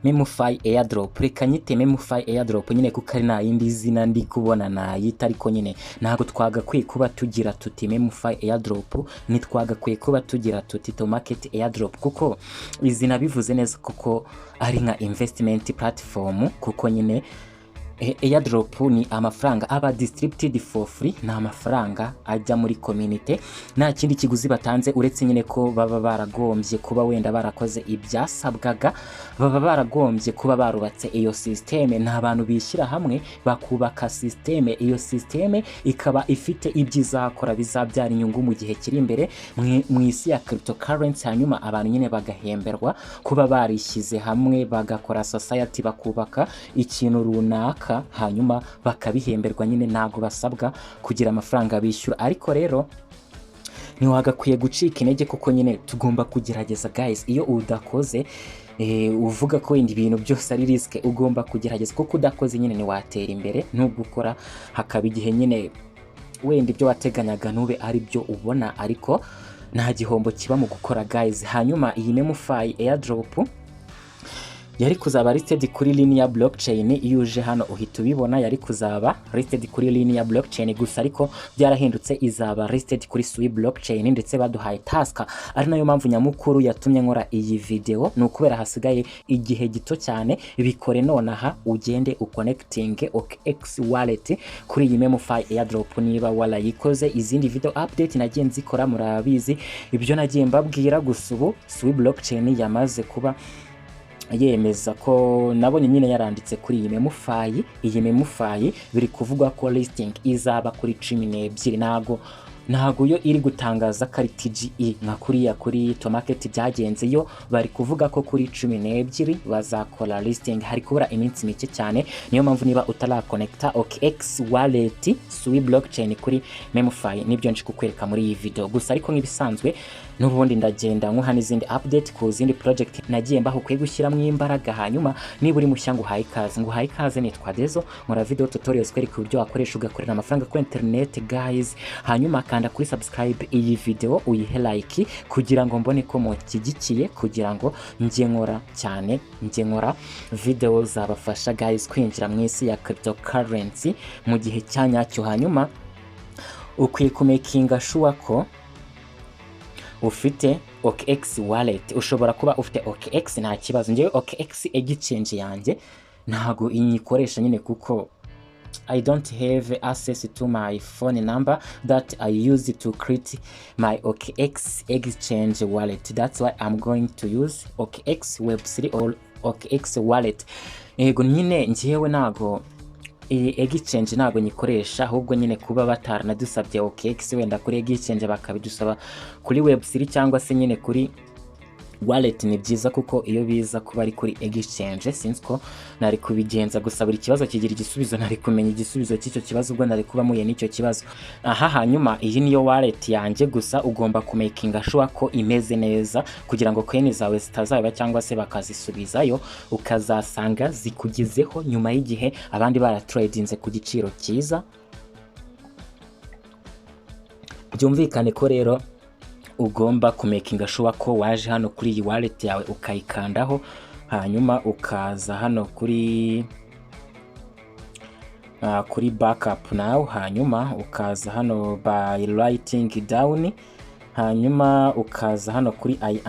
Memefi airdrop, reka nyite Memefi airdrop nyine kuko ari nta yindi zina ndi kubona nayita, ariko nyine ntago twagakwiye kuba tugira tuti Memefi airdrop, nitwagakwiye kuba tugira tuti to market airdrop, kuko izina bivuze neza kuko ari nka investment platform, kuko nyine airdrop ni amafaranga aba distributed for free, na amafaranga ajya muri community, nta kindi kiguzi batanze uretse nyine ko baba baragombye kuba wenda barakoze ibyasabwaga, baba baragombye kuba barubatse iyo systeme, nta bantu bishyira hamwe bakubaka systeme, iyo systeme ikaba ifite ibyizakora bizabyara inyungu mu gihe kiri imbere mu isi ya cryptocurrency, hanyuma abantu nyine bagahemberwa kuba barishyize hamwe bagakora society, bakubaka ikintu runaka, hanyuma bakabihemberwa nyine, ntago basabwa kugira amafaranga bishyura. Ariko rero ntiwagakwiye gucika intege kuko nyine tugomba kugerageza guys, iyo udakoze uvuga ko wenda ibintu byose ari risk, ugomba kugerageza kuko udakoze nyine ntiwatera imbere, nubwo ukora hakaba igihe nyine wenda ibyo wateganyaga ntube ari byo ubona, ariko nta gihombo kiba mu gukora guys. Hanyuma iyi Memefi airdrop yari kuzaba listed kuri linear blockchain, iyo uje hano uhita ubibona yari kuzaba listed kuri linear blockchain gusa, ariko byarahindutse izaba listed kuri Sui blockchain, ndetse baduhaye task, ari nayo mpamvu nyamukuru yatumye nkora iyi video, ni ukubera hasigaye igihe gito cyane, bikore nonaha ugende uconnecting OKX wallet kuri iyi Memefi airdrop niba warayikoze. Izindi video update nagiye nzikora murabizi ibyo nagiye mbabwira, gusa ubu Sui blockchain yamaze kuba yemeza ko nabonye nyine yaranditse kuri iyi Memefi. Iyi Memefi biri kuvuga ko listing izaba kuri 12, ntago yo iri gutangaza ko ari TGE nka kuriya kuri to market byagenze, yo bari kuvuga ko kuri 12 bazakora listing, hari kubura iminsi mike cyane. Niyo mpamvu niba utarakonecta OKX wallet Sui blockchain kuri Memefi, nibyo nje kukwereka muri iyi video gusa, ariko nk'ibisanzwe n'ubundi ndagenda nkuha n'izindi update ku zindi project nagiye mbaho kwiye gushyira mu imbaraga. Hanyuma niba uri mushya nguhaye ikaze, nitwa Dezo, nkora video tutorials kwereka uburyo wakoresha ugakorera amafaranga kuri internet guys. Hanyuma kanda kuri subscribe iyi video, uyihe like kugira ngo mbone ko mukigikiye, kugira ngo njye nkora video zabafasha guys kwinjira mu isi ya cryptocurrency mu gihe cyanyacyo. Hanyuma ukwiye kumakinga sure ko ufite OKX wallet. Ushobora kuba ufite OKX nta kibazo, ngewe OKX exchange yanjye ntago inyikoresha nyine kuko I don't have access to my phone number that I use to create my OKX exchange wallet. That's why I'm going to use OKX Web3 or OKX wallet. Ego nyine ngewe nago exchange ntago nyikoresha, ahubwo nyine kuba bataranadusabye OKX wenda kuri exchange bakabidusaba kuri Web3 cyangwa se nyine kuri wallet, ni byiza kuko iyo biza kuba ari kuri exchange since ko nari kubigenza, gusa buri kibazo kigira igisubizo, nari kumenya igisubizo cy'icyo kibazo ubwo nari kuba muye n'icyo kibazo. Hanyuma iyi niyo wallet yanjye, gusa ugomba kumakinga sure ko imeze neza kugira ngo coin zawe zitazaba cyangwa se bakazisubizayo ukazasanga zikugizeho nyuma y'igihe abandi baratradinze ku giciro cyiza. Byumvikane ko rero ugomba kumakinga sure ko waje hano kuri iyi wallet yawe ukayikandaho, hanyuma ukaza hano kuri backup now, hanyuma ukaza hano by writing down, hanyuma ukaza hano kuri I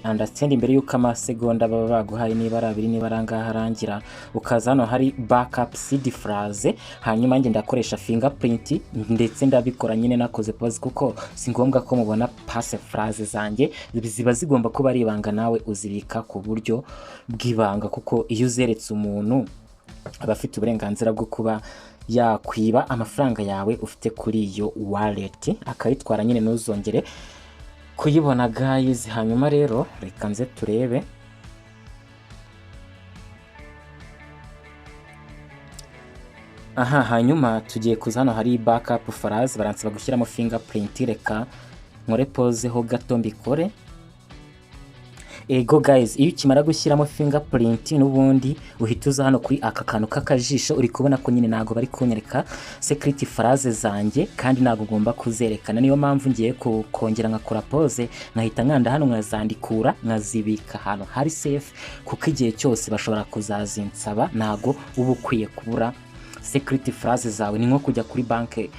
understand imbere yuko amasegonda baba baguhaye niba ari 2 niba aranga harangira, ukaza hano hari backup seed phrase, hanyuma nge ndakoresha fingerprint ndetse ndabikora nyine nakoze pause kuko si ngombwa ko mubona passe phrase zanjye, ziba zigomba kuba ari ibanga, nawe uzibika ku buryo bw'ibanga, kuko iyo uzeretse umuntu abafite uburenganzira bwo kuba yakwiba amafaranga yawe ufite kuri iyo wallet akayitwara nyine ntuzongere kuyibona guys. Hanyuma rero reka nze turebe. Hanyuma tugiye kuza hano hari backup phrase, baransaba gushyiramo fingerprint, reka nkore pause ho gato mbikore. Ego guys, iyo ukimara gushyiramo fingerprint n'ubundi uhita uza hano kuri aka kantu k'akajisho, uri kubona ko nyine ntago bari kunyereka secret phrase zanjye kandi ntago ugomba kuzerekana. Niyo mpamvu ngiye kongera nkakora pause nkahita nkanda hano nkazandikura nkazibika hano hari safe, kuko igihe cyose bashobora kuzazinsaba. Ntago uba ukwiye kubura secret phrase zawe. Ni nko kujya kuri banke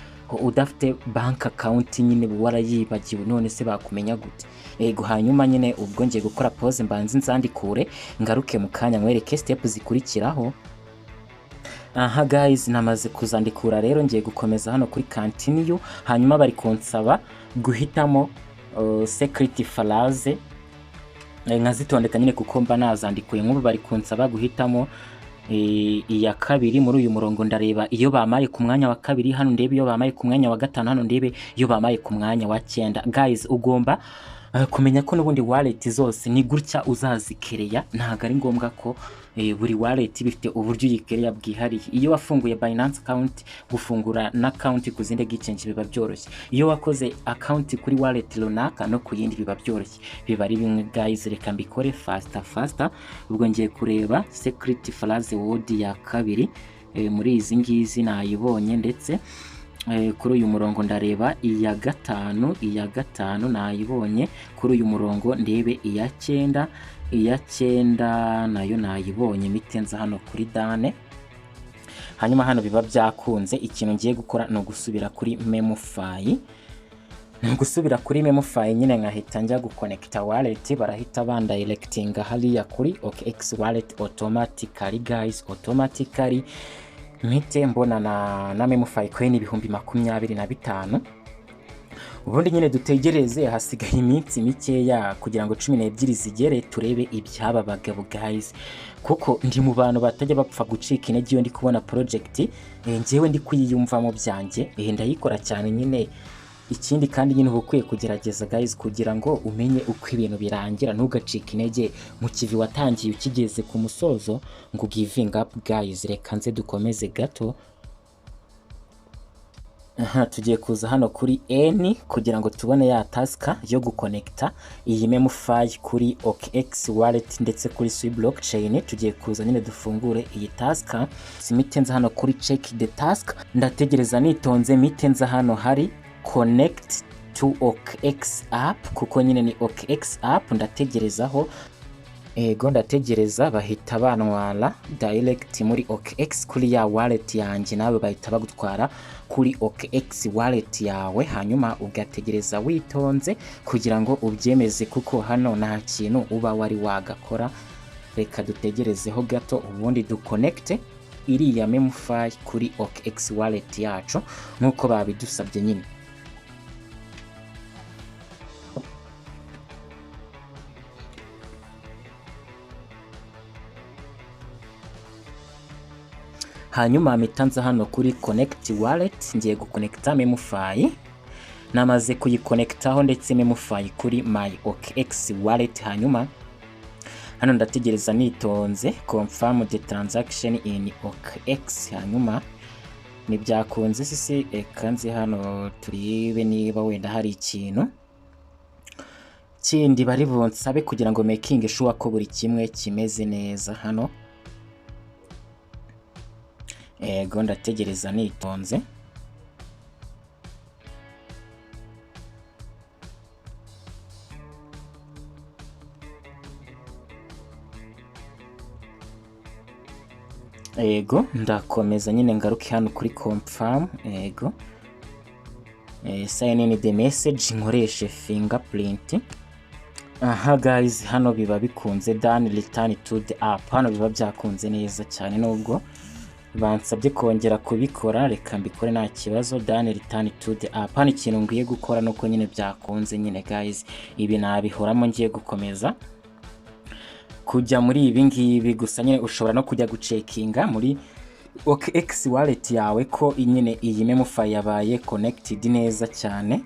udafite bank account nyine warayibagiwe, none se bakumenya gute? Ego hanyuma nyine ubwo ngiye gukora pause mbanze nzandikure ngaruke mu kanya nkwereke step zikurikiraho. Aha guys, namaze kuzandikura rero ngiye gukomeza hano kuri continue. Hanyuma bari kunsaba guhitamo secret phrase nkazitondeka nyine kuko mba nazandikuye. Nk'ubu bari kunsaba guhitamo iya kabiri muri uyu murongo. Ndareba iyo bamaye ku mwanya wa kabiri, hano ndebe iyo bamaye ku mwanya wa gatanu, hano ndebe iyo bamaye ku mwanya wa 9. Guys, ugomba kumenya ko n'ubundi wallet zose ni gutya uzazikereya. Ntago ari ngombwa ko buri wallet bifite uburyo uyikereya bwihariye. Iyo wafunguye Binance account, gufungura na account ku zindi exchange biba byoroshye. Iyo wakoze account kuri wallet runaka no ku yindi biba byoroshye, biba ari bimwe. Guys, reka mbikore faster. Ubwo ngiye kureba secret phrase word ya kabiri muri izi ngizi nayibonye, ndetse kuri uyu murongo ndareba iya gatanu nayibonye. Kuri uyu murongo ndebe iya 9 nayo nayibonye. Mitenza hano kuri dane. Hanyuma hano biba byakunze, ikintu ngiye gukora no gusubira kuri Memefi. Nyine nkahita njya guconnecta wallet, barahita bandirectinga hariya kuri OKX wallet automatically. Guys, automatically mpite mbona na Memefi coin 25,000. Ubundi nyine dutegereze, hasigaye iminsi mikeya kugira ngo 12 zigere turebe ibyaba bagabo guys, kuko ndi mu bantu batajya bapfa gucika intege iyo ndi kubona project ngewe ndi kuyiyumvamo byanjye. Ndayikora cyane nyine. Ikindi kandi nyine ubukwiye kugerageza guys kugira ngo umenye uko ibintu birangira, ntugacike intege mu kivi watangiye ukigeze ku musozo ngo giving up. Guys, reka nze dukomeze gato. Tugiye kuza hano kuri N kugira ngo tubone ya task yo guconnecta iyi Memefi kuri OKX wallet ndetse kuri Sui blockchain. Tugiye kuza nyine dufungure iyi task. Simitenza hano kuri check the task, ndategereza nitonze. Mitenza hano hari connect to OKX app, kuko nyine ni OKX app. Ndategerezaho. Ego ndategereza bahita banwara direct muri OKX kuri ya wallet yanjye, nawe bahita bagutwara kuri OKX wallet yawe. Hanyuma ugategereza witonze kugira ngo ubyemeze, kuko hano nta kintu uba wari wagakora. Reka dutegerezeho gato ubundi duconnecte iriya Memefi kuri OKX wallet yacu nkuko babidusabye nyine. Hanyuma mitanza hano kuri connect wallet, ngiye guconnecta Memefi. Namaze kuyiconnectaho ndetse Memefi kuri my OKX wallet. Hanyuma hano ndategereza nitonze confirm the transaction in OKX. Hanyuma nibyakunze sisi, kanze hano turibe niba wenda hari ikintu kindi bari bunsabe kugira ngo making sure ko buri kimwe kimeze neza hano. Ego ndategereza nitonze. Ego ndakomeza nyine ngaruke hano kuri confirm. Ego sign in the message, nkoreshe fingerprint. Aha guys, hano biba bikunze done return to the app. Hano biba byakunze neza cyane, nubwo bansabye kongera kubikora. Reka mbikore nta kibazo. Done return to the app. Hano ikintu ngiye gukora nuko nyine byakunze nyine guys, ibi nabihoramo ngiye gukomeza kujya muri ibi ngibi. Gusa nyine ushobora no kujya gucekinga muri OKX wallet yawe ko nyine iyi Memefi yabaye connected neza cyane.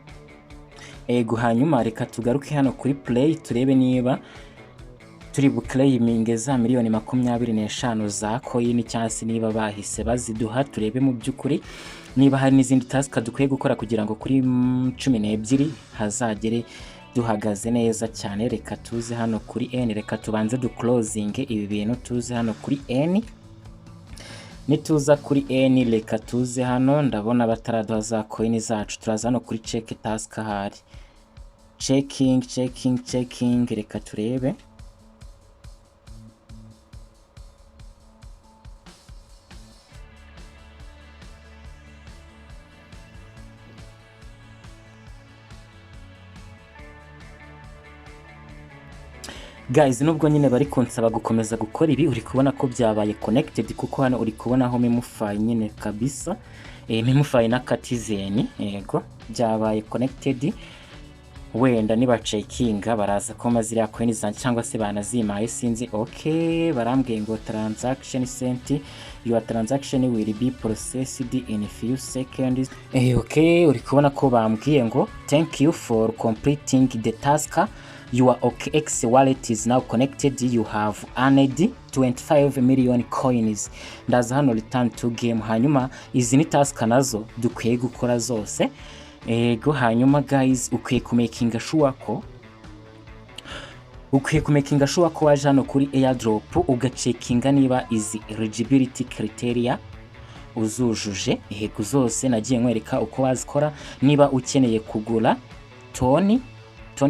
Ego hanyuma reka tugaruke hano kuri play turebe niba turi buclaiming za 25,000 za coin, cyangwa se niba bahise baziduha. Turebe mu byukuri niba hari n'izindi task dukwiye gukora kugira ngo kuri 12 hazagere duhagaze neza cyane. Reka tuze hano kuri N, reka tubanze du closing ibi bintu, tuze hano kuri N. Nituza kuri N reka tuze hano, ndabona bataraduha za coin zacu, turaza hano kuri check task hari checking, reka turebe. Guys, nubwo nyine bari kunsaba gukomeza gukora ibi, uri kubona ko byabaye connected, kuko hano uri kubona aho Memefi nyine kabisa, Memefi na Citizen, yego byabaye connected. Wenda niba checkinga baraza ko maziriya coin zanjye cyangwa se banazimaye sinzi. Okay, barambwiye ngo transaction sent, your transaction will be processed in few seconds. Okay, uri kubona ko bambwiye ngo thank you for completing the task. Your OKX wallet is now connected. You have earned 25 million coins. Ndaza hano return to game. Hanyuma izi ni task nazo dukwiye gukora zose. Ego hanyuma guys, ukwiye kumakinga sure ko waje hano kuri airdrop ugacekinga niba izi eligibility criteria uzujuje. Ego zose nagiye nkwereka uko wazikora. Niba ukeneye kugura toni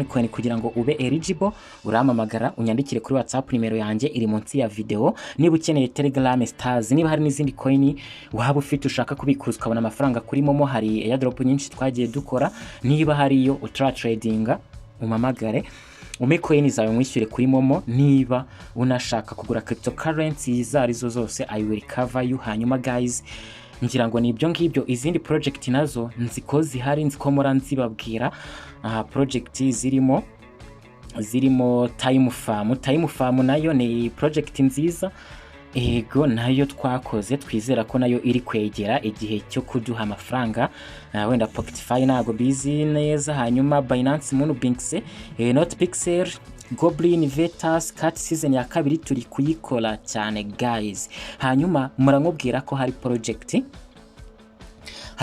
coin kugira ngo ube eligible, uramamagara unyandikire kuri WhatsApp, nimero yanjye iri munsi ya video. Niba ukeneye Telegram stars, niba hari n'izindi coin waba ufite ushaka kubikuza ukabona amafaranga kuri Momo, hari airdrop nyinshi twagiye dukora. Niba hari iyo ultra trading umamagare ume coin zawe mwishyure kuri Momo. Niba unashaka kugura cryptocurrency zarizo zose, I will cover you. Hanyuma guys, ngira ngo nibyo ngibyo. Izindi project nazo nziko zihari, nziko mora nzibabwira. Project zirimo time farm nayo ni project nziza. Ego nayo twakoze, twizera ko nayo iri kwegera igihe cyo kuduha amafaranga. Wenda Pocketfy nago busy neza. Hanyuma Binance Moonbinks, Not Pixel, Goblin, Vetas, Cat season ya kabiri turi kuyikora cyane guys. Hanyuma murankubwira ko hari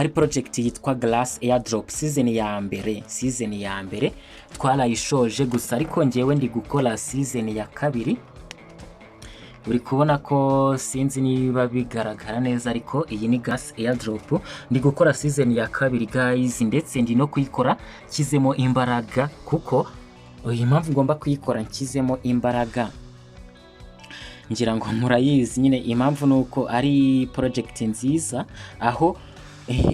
project yitwa Glass Airdrop season ya mbere twarayishoje gusa, ariko ngewe ndi gukora season ya kabiri. Uri kubona ko sinzi niba bigaragara neza, ariko iyi ni Glass Airdrop ndi gukora season ya kabiri guys, ndetse ndi no kuyikora kizemo imbaraga, kuko iyi mpamvu ngomba kuyikora nkizemo imbaraga ngira ngo murayizi nyine. Impamvu nuko ari project nziza, aho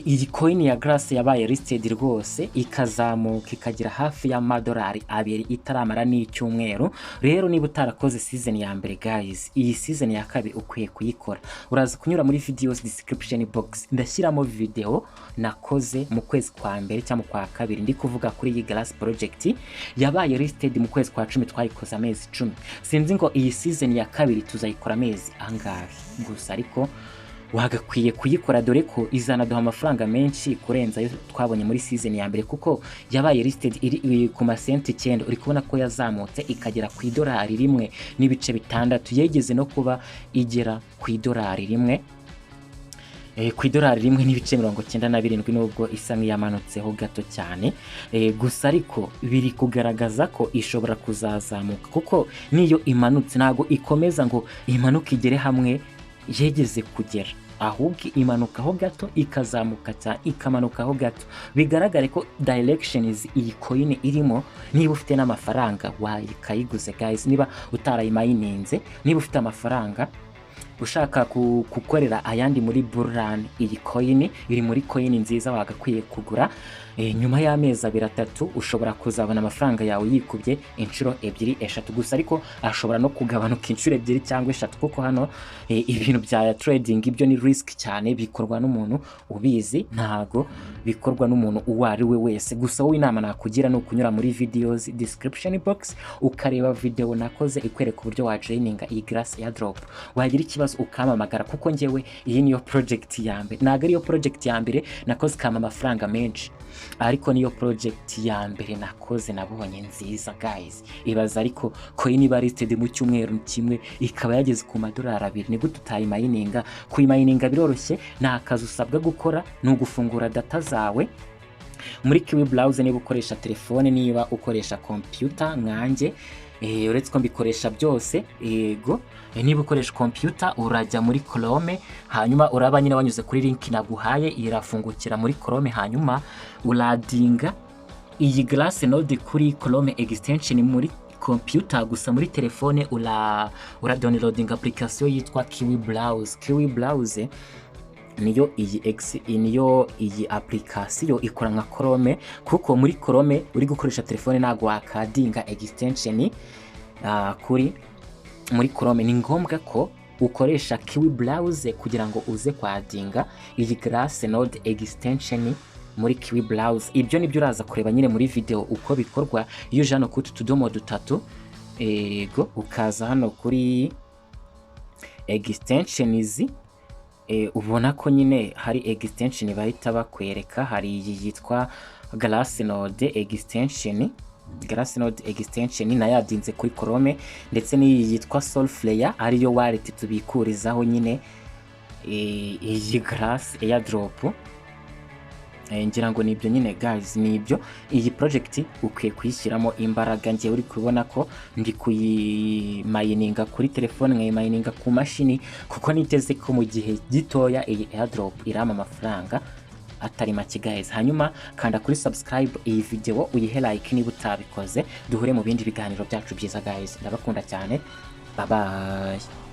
iyi coin ya Glass yabaye listed rwose ikazamuka ikagira hafi ya $2 itaramara n'icyumweru. Rero niba utarakoze season ya mbere guys, iyi season ya kabiri ukwiye kuyikora. Uraza kunyura muri videos description box, ndashyiramo video nakoze mu kwezi kwa mbere cyangwa kwa kabiri, ndi kuvuga kuri iyi Glass project yabaye listed mu kwezi kwa 10, twayikoze amezi 10. Sinzi ngo iyi season ya kabiri tuzayikora amezi angahe gusa, ariko wagakwiye kuyikora, dore ko izanaduha amafaranga menshi kurenza ayo twabonye muri season ya mbere, kuko yabaye listed iri ku masenti 9. uri kubona ko yazamutse ikagera ku $1 n'ibice 6, yegeze no kuba igera ku $1 ku $1 n'ibice 97, nubwo isa nk'iyamanutseho gato cyane. Gusa ariko biri kugaragaza ko ishobora kuzazamuka, kuko niyo imanutse ntago ikomeza ngo imanuke igere hamwe yegeze kugera, ahubwo imanukaho gato ikazamuka cyane ikamanukaho gato. Bigaragare ko directions iyi coin irimo. Niba ufite n'amafaranga wayikayiguze guys, niba utarayimayininze, niba ufite amafaranga ushaka kukorera ayandi muri Bullrun, iyi coin iri muri coin nziza wagakwiye kugura. Nyuma y'amezi 2-3 ushobora kuzabona amafaranga yawe yikubye inshuro 2-3 gusa, ariko ashobora no kugabanuka inshuro 2 cyangwa 3, kuko hano ibintu bya trading ibyo ni risk cyane, bikorwa n'umuntu ubizi, ntago bikorwa n'umuntu uwari we wese. Gusa wowe inama nakugira no kunyura muri videos description box ukareba video nakoze ikwereka uburyo wa joininga iyi Glass Airdrop. Wagira ikibazo ukamamagara, kuko ngewe iyi niyo project ya mbere, naga ariyo project ya mbere nakoze kama amafaranga menshi, ariko niyo project ya mbere nakoze nabonye nziza guys. Ibaza ariko coin iba listed mu cyumweru kimwe ikaba yageze ku $2, ni gute utayimayininga? Kuyimayininga biroroshye, nta kazi usabwa gukora, no gufungura data zawe muri Kuri browse niba ukoresha telefone, niba ukoresha computer nkanjye uretse ko mbikoresha byose, yego niba ukoresha computer urajya muri Chrome, hanyuma uraba nyine wanyuze kuri link naguhaye, irafungukira muri Chrome, hanyuma uradinga iyi Glass Node kuri Chrome extension muri computer, gusa muri telefone ura downloading application yitwa Kuri browse. Kuri browse niyo iyi application ikora nka Chrome, kuko muri Chrome uri gukoresha telefone ntago wakadinga extension kuri muri Chrome. Ni ngombwa ko ukoresha Kuri browse kugira ngo uze kwadinga iyi Glass Node extension muri Kuri browse. Ibyo nibyo uraza kureba nyine muri video uko bikorwa. Iyo uje hano kuri tudomo dutatu, ego ukaza hano kuri extensions, ubona ko nyine hari extension bahita bakwereka. Hari iyi yitwa Glass Node extension, Glass Node extension nayo yadinze kuri Chrome, ndetse n'iyi yitwa Solflare ariyo wallet tubikurizaho nyine iyi Glass airdrop. Ngira ngo nibyo nyine guys, nibyo. Iyi project ukwiye kuyishyiramo imbaraga. Ngiye uri kubona ko ndi kuyimayininga kuri telefone, nkayimayininga ku mashini, kuko niteze ko mu gihe gitoya iyi airdrop irama amafaranga atari make guys. Hanyuma kanda kuri subscribe iyi video, uyihe like niba utabikoze. Duhure mu bindi biganiro byacu byiza guys, ndabakunda cyane, bye bye.